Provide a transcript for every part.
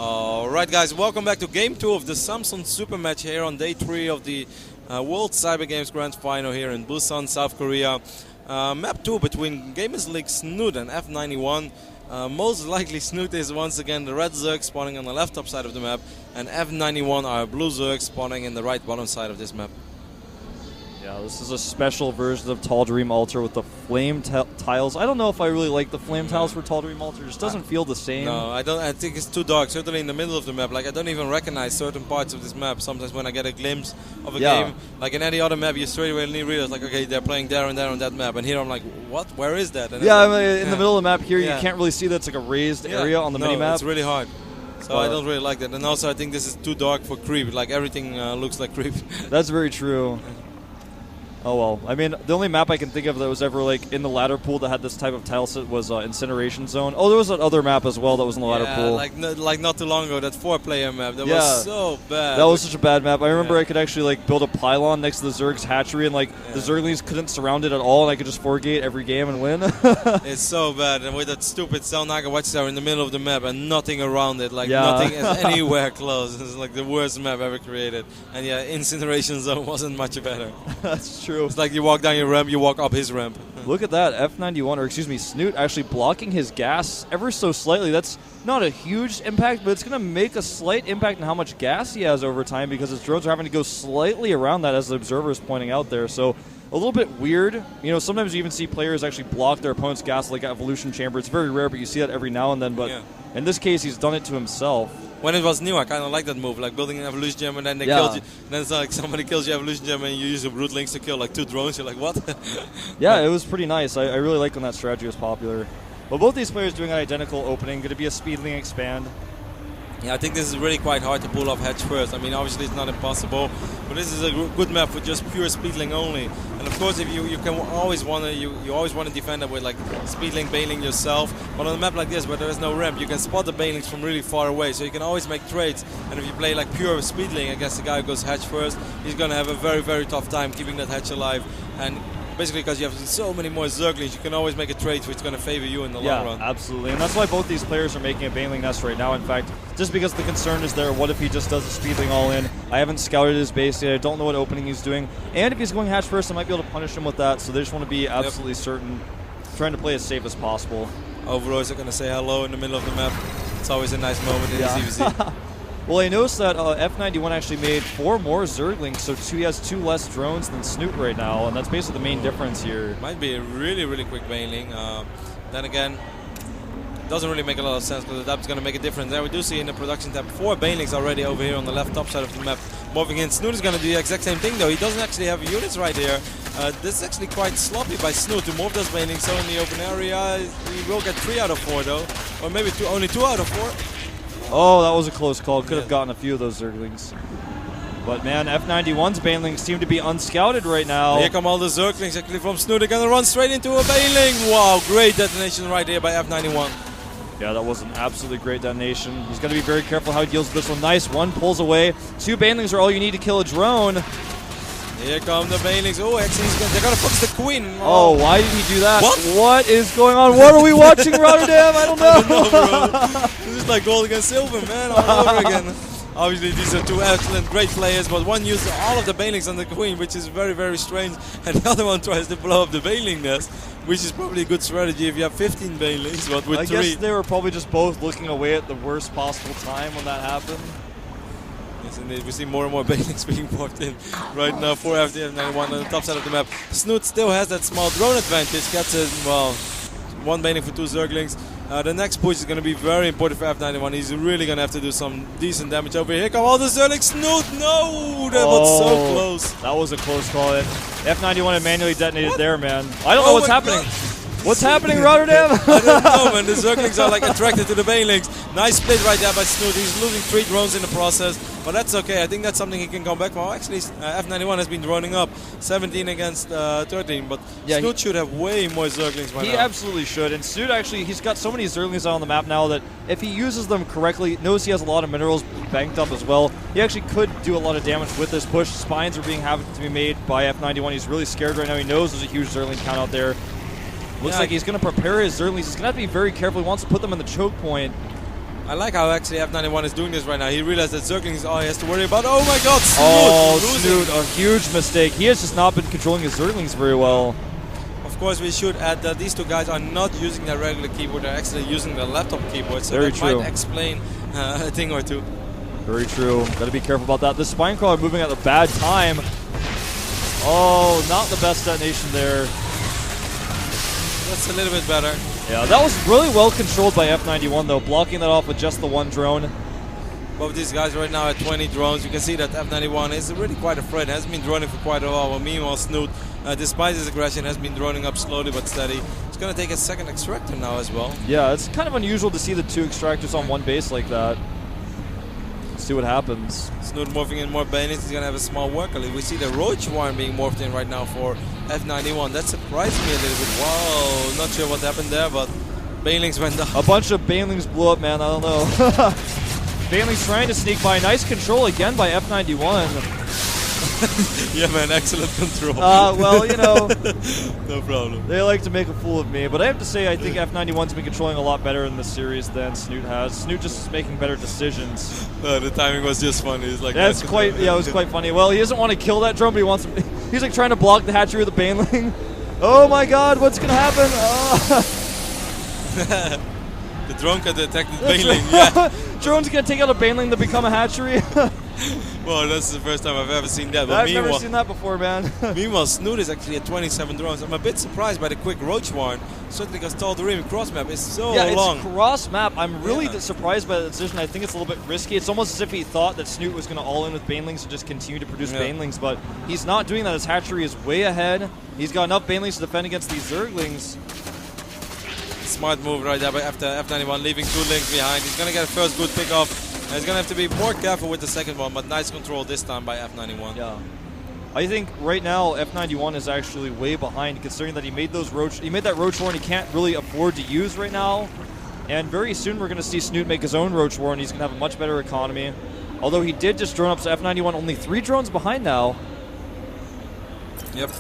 Alright guys, welcome back to Game 2 of the Samsung Supermatch here on day 3 of the World Cyber Games Grand Final here in Busan, South Korea. Map 2 between GLSnute and F91. Most likely Snute is once again the red Zerg spawning on the left top side of the map, and F91 are blue Zerg spawning in the right bottom side of this map. Yeah, this is a special version of Tall Dream Altar with the flame tiles. I don't know if I really like the flame tiles for Tall Dream Altar. It just doesn't feel the same. No, I don't. I think it's too dark, certainly in the middle of the map. Like, I don't even recognize certain parts of this map. Sometimes when I get a glimpse of a game, like in any other map, you straight away realize, like, okay, they're playing there and there on that map. And here I'm like, what? Where is that? And yeah, I mean, in the middle of the map here, you can't really see that it's like a raised area on the minimap. It's really hard. So I don't really like that. And also I think this is too dark for creep. Like, everything looks like creep. That's very true. Oh well, I mean, the only map I can think of that was ever like in the ladder pool that had this type of tile set was Incineration Zone. Oh, there was that other map as well that was in the ladder pool. like not too long ago, that 4-player map. That was so bad. That was such a bad map. I remember I could actually like build a pylon next to the Zerg's hatchery, and like the Zerglings couldn't surround it at all, and I could just 4-gate every game and win. It's so bad, and with that stupid Cell Naga Watchtower in the middle of the map and nothing around it, like nothing is anywhere close. It's like the worst map ever created. And yeah, Incineration Zone wasn't much better. That's true. It's like you walk down your ramp, you walk up his ramp. Look at that, F91, or excuse me, Snute actually blocking his gas ever so slightly. That's not a huge impact, but it's going to make a slight impact on how much gas he has over time because his drones are having to go slightly around that, as the observer is pointing out there. So a little bit weird. You know, sometimes you even see players actually block their opponent's gas like Evolution Chamber. It's very rare, but you see that every now and then. But in this case, he's done it to himself. When it was new, I kind of like that move, like building an Evolution Gem and then they killed you. And then it's like somebody kills your Evolution Gem and you use a Brute Links to kill like 2 drones. You're like, what? Yeah, it was pretty nice. I really like when that strategy was popular. Well, both these players doing an identical opening. Going to be a Speedling expand. Yeah, I think this is really quite hard to pull off hedge first. I mean, obviously it's not impossible, but this is a good map for just pure Speedling only. And of course, if you can always want to you always want to defend it with like Speedling bailing yourself. But on a map like this where there is no ramp, you can spot the bailings from really far away, so you can always make trades. And if you play like pure Speedling against the guy who goes hedge first, he's gonna have a very tough time keeping that hedge alive. And basically, because you have so many more Zerglings, you can always make a trade which is going to favor you in the long run. Yeah, absolutely. And that's why both these players are making a Baneling Nest right now. In fact, just because the concern is there, what if he just does a Speedling all in? I haven't scouted his base yet. I don't know what opening he's doing. And if he's going hatch first, I might be able to punish him with that. So they just want to be absolutely certain, trying to play as safe as possible. Overlords are going to say hello in the middle of the map. It's always a nice moment in the CVC. Well, I noticed that F91 actually made 4 more Zerglings, so he has 2 less drones than Snute right now, and that's basically the main difference here. Might be a really quick Baneling. Then again, doesn't really make a lot of sense because the adapter is going to make a difference. There we do see in the production tab 4 Banelings already over here on the left top side of the map. Moving in, Snute is going to do the exact same thing though. He doesn't actually have units right here. This is actually quite sloppy by Snute to move those Banelings so in the open area. He will get 3 out of 4 though, or maybe only 2 out of 4. Oh, that was a close call. Could have gotten a few of those Zerglings. But man, F91's Banelings seem to be unscouted right now. Here come all the Zerglings actually from Snute. They're going to run straight into a Baneling. Wow, great detonation right here by F91. Yeah, that was an absolutely great detonation. He's got to be very careful how he deals with this one. Nice, 1 pulls away. 2 Banelings are all you need to kill a drone. Here come the Banelings. Oh, actually, they're going to focus the Queen. Oh, why did he do that? What is going on? What are we watching, Rotterdam? I don't know. I don't know, bro. This is like gold against silver, man, all over again. Obviously, these are 2 excellent, great players, but one used all of the Banelings on the Queen, which is very strange, and the other one tries to blow up the Baneling nest, which is probably a good strategy if you have 15 Banelings, but with 3. I guess they were probably just both looking away at the worst possible time when that happened. Yes, indeed. We see more and more Banelings being walked in right now for F91 on the top side of the map. Snute still has that small drone advantage, gets well, 1 Baneling for 2 Zerglings. The next push is going to be very important for F91. He's really going to have to do some decent damage over here. Here come all the Zerglings. Snute, no! That was so close. That was a close call. F91 had manually detonated there, man. I don't know what's happening. What's happening, Rotterdam? I don't know, man. The Zerglings are like attracted to the Banelings. Nice split right there by Snute. He's losing 3 drones in the process, but that's okay. I think that's something he can come back from. Actually, F91 has been droning up 17 against 13, but Snute should have way more Zerglings by now. He absolutely should. And Snute actually, he's got so many Zerglings out on the map now that if he uses them correctly, knows he has a lot of minerals banked up as well, he actually could do a lot of damage with this push. Spines are being having to be made by F91. He's really scared right now. He knows there's a huge Zergling count out there. Looks like he's going to prepare his Zerglings. He's going to have to be very careful. He wants to put them in the choke point. I like how actually F91 is doing this right now. He realized that Zergling is all he has to worry about. Oh my god, Snoot! Oh, Snoot, a huge mistake. He has just not been controlling his Zerglings very well. Of course, we should add that these two guys are not using their regular keyboard. They're actually using their laptop keyboard. So Very that true. might explain a thing or two. Very true. Got to be careful about that. The Spine Crawler moving at a bad time. Oh, not the best detonation there. That's a little bit better. Yeah, that was really well controlled by F91 though, blocking that off with just the one drone. Both these guys right now at 20 drones. You can see that F91 is really quite afraid. Has been droning for quite a while. Well, meanwhile, Snoot, despite his aggression, has been droning up slowly but steady. It's going to take a second extractor now as well. Yeah, it's kind of unusual to see the two extractors on one base like that. Let's see what happens. Snoot morphing in more bayonets. He's going to have a small worker lead. We see the Roach Warren being morphed in right now for F91. That surprised me a little bit. Wow, not sure what happened there, but Banelings went down. A bunch of Banelings blew up, man. I don't know. Banelings trying to sneak by. Nice control again by F91. Yeah, man, excellent control. Well, you know. No problem. They like to make a fool of me, but I have to say I think F91's been controlling a lot better in this series than Snoot has. Snoot just is making better decisions. The timing was just funny. It's like That's quite, yeah, it was quite funny. Well, he doesn't want to kill that drone, but he wants to, he's like trying to block the hatchery with a Baneling. Oh my god, what's going to happen? The drone can detect the Baneling, yeah. Drone's going to take out a Baneling to become a hatchery. Well, that's the first time I've ever seen that. But I've never seen that before, man. Meanwhile, Snoot is actually at 27 drones. I'm a bit surprised by the quick Roach Warren. Certainly because Tal'Darim cross map is so long. It's cross map. I'm really surprised by the decision. I think it's a little bit risky. It's almost as if he thought that Snoot was going to all in with Banelings and just continue to produce Banelings, but he's not doing that. His hatchery is way ahead. He's got enough Banelings to defend against these Zerglings. Smart move right there by after F91, leaving two links behind. He's going to get a first good pick off. And he's going to have to be more careful with the second one, but nice control this time by F91. Yeah. I think right now F91 is actually way behind, considering that he made that Roach Warren he can't really afford to use right now. And very soon we're going to see Snoot make his own Roach Warren. He's going to have a much better economy. Although he did just drone up, so F91 only 3 drones behind now. Yep,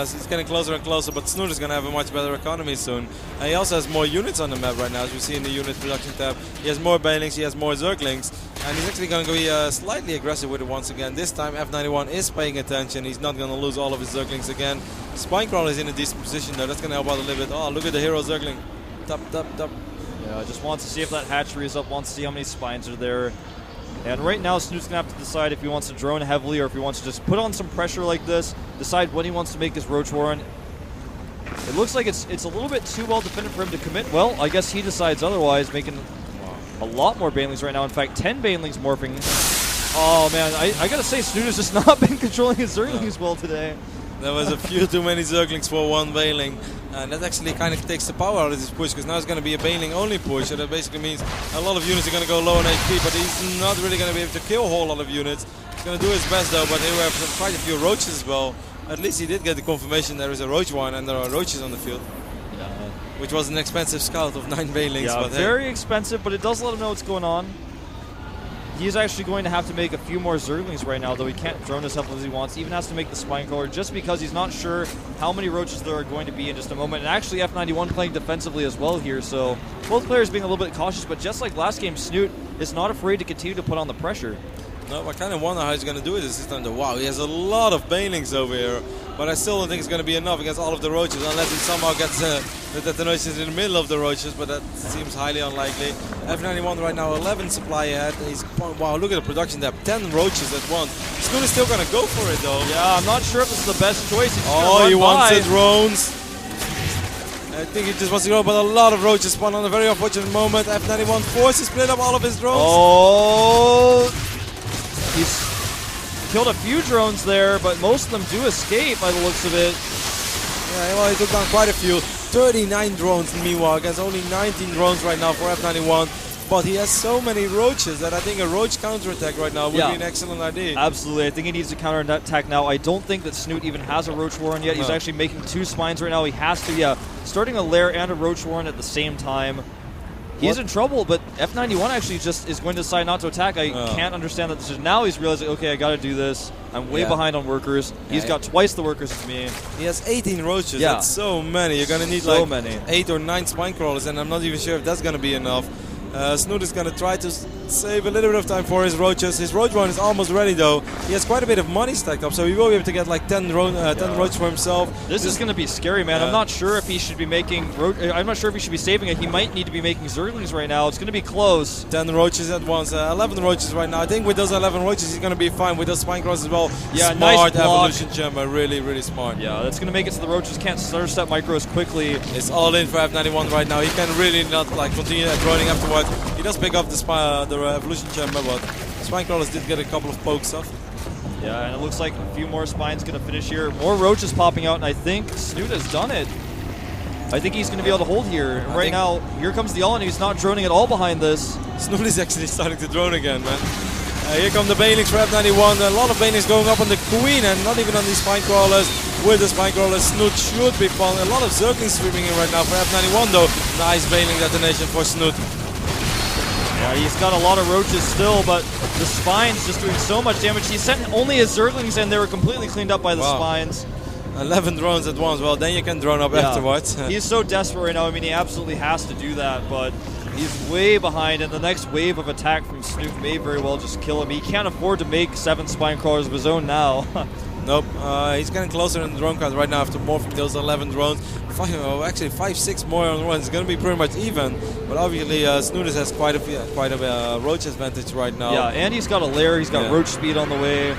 he's getting closer and closer, but Snoot is going to have a much better economy soon. He also has more units on the map right now, as we see in the unit production tab. He has more Banelings, he has more Zerglings, and he's actually going to be slightly aggressive with it once again. This time F91 is paying attention. He's not going to lose all of his Zerglings again. Spinecrawler is in a decent position though. That's going to help out a little bit. Oh, look at the hero Zergling. Top. Yeah, just wants to see if that hatchery is up, wants to see how many spines are there. And right now, Snoot's going to have to decide if he wants to drone heavily or if he wants to just put on some pressure like this, decide when he wants to make his Roach Warren. It looks like it's a little bit too well defended for him to commit. Well, I guess he decides otherwise, making a lot more Banelings right now. In fact, 10 Banelings morphing. Oh, man, I got to say, Snoot has just not been controlling his Zerglings well today. There was a few too many Zerglings for one Baneling, and that actually kind of takes the power out of this push, because now it's going to be a Baneling only push, so that basically means a lot of units are going to go low on HP, but he's not really going to be able to kill a whole lot of units. He's going to do his best though, but here we have quite a few Roaches as well. At least he did get the confirmation there is a Roach one and there are Roaches on the field. Yeah. Which was an expensive scout of 9 Banelings. Yeah, but very expensive, but it does let him know what's going on. He's actually going to have to make a few more Zerglings right now, though he can't drone as heavily as he wants. He even has to make the Spinecrawler just because he's not sure how many Roaches there are going to be in just a moment. And actually F91 playing defensively as well here, so both players being a little bit cautious, but just like last game, Snoot is not afraid to continue to put on the pressure. No, I kind of wonder how he's going to do it this time. Wow, he has a lot of Banelings over here, but I still don't think it's going to be enough against all of the Roaches, unless he somehow gets the detonations in the middle of the Roaches, but that seems highly unlikely. F91 right now, 11 supply ahead. Wow, look at the production depth, 10 Roaches at once. Snoot is still going to go for it though. Yeah, I'm not sure if this is the best choice. Oh, he wants the drones. I think he just wants to go, but a lot of Roaches spawn on a very unfortunate moment. F91 forces to split up all of his drones. Oh, he's killed a few drones there, but most of them do escape by the looks of it. Yeah, well, he took down quite a few. 39 drones meanwhile, against only 19 drones right now for F91. But he has so many Roaches that I think a Roach counterattack right now would be an excellent idea. Absolutely. I think he needs to counterattack now. I don't think that Snoot even has a Roach Warren yet. He's actually making 2 spines right now. He has to, starting a lair and a Roach Warren at the same time. He's in trouble, but F91 actually just is going to decide not to attack. I can't understand that decision. Now he's realizing, okay, I got to do this. I'm way behind on workers. He's got twice the workers as me. He has 18 Roaches. That's so many. You're going to need 8 or 9 Spinecrawlers, and I'm not even sure if that's going to be enough. Snute is going to try to save a little bit of time for his roaches. His roach run is almost ready though. He has quite a bit of money stacked up, so he will be able to get like 10 roaches for himself. This is going to be scary, man. I'm not sure if he should be making. I'm not sure if he should be saving it. He might need to be making Zerglings right now. It's going to be close. 10 roaches at once. 11 roaches right now. I think with those 11 roaches, he's going to be fine with those spine crawlers as well. Yeah, smart nice block. evolution gem. Really, really smart. Yeah, that's going to make it so the roaches can't step micros quickly. It's all in for F91 right now. He can really not like continue droning afterwards. He does pick up the evolution gem, but spine crawlers did get a couple of pokes off. Yeah, and it looks like a few more spines going to finish here. More roaches popping out, and I think Snute has done it. I think he's going to be able to hold here. And right now, here comes the all, and he's not droning at all behind this. Snute is actually starting to drone again, man. Here come the banelings for F91. A lot of banelings going up on the queen, and not even on these spine crawlers. With the spine crawlers, Snute should be falling. A lot of Zerglings sweeping in right now for F91, though. Nice baneling detonation for Snute. Yeah, he's got a lot of roaches still, but the spines just doing so much damage. He sent only his Zerglings, and they were completely cleaned up by the spines. 11 drones at once. Well, then you can drone up afterwards. He's so desperate right now. I mean, he absolutely has to do that, but he's way behind, and the next wave of attack from Snute may very well just kill him. He can't afford to make 7 spine crawlers of his own now. Nope, he's getting closer in the drone count right now after morphing those 11 drones. Actually 5-6 more on runs. It's going to be pretty much even, but obviously Snute has quite a roach advantage right now. Yeah, and he's got a lair. He's got roach speed on the way.